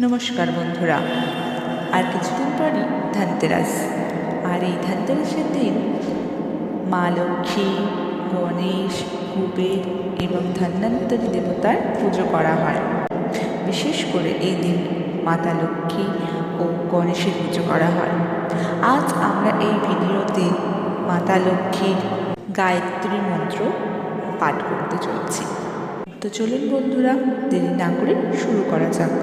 নমস্কার বন্ধুরা, আর কিছুদিন পরই ধনতেরাস। আর এই ধনতেরাসের দিন মা লক্ষ্মী, গণেশ, কুবের এবং ধন্বন্তরী দেবতার পুজো করা হয়। বিশেষ করে এই দিন মাতা লক্ষ্মী ও গণেশের পুজো করা হয়। আজ আমরা এই ভিডিওতে মাতা লক্ষ্মীর গায়ত্রী মন্ত্র পাঠ করতে চলছি। তো চলুন বন্ধুরা, দেরি না করে শুরু করা যাক।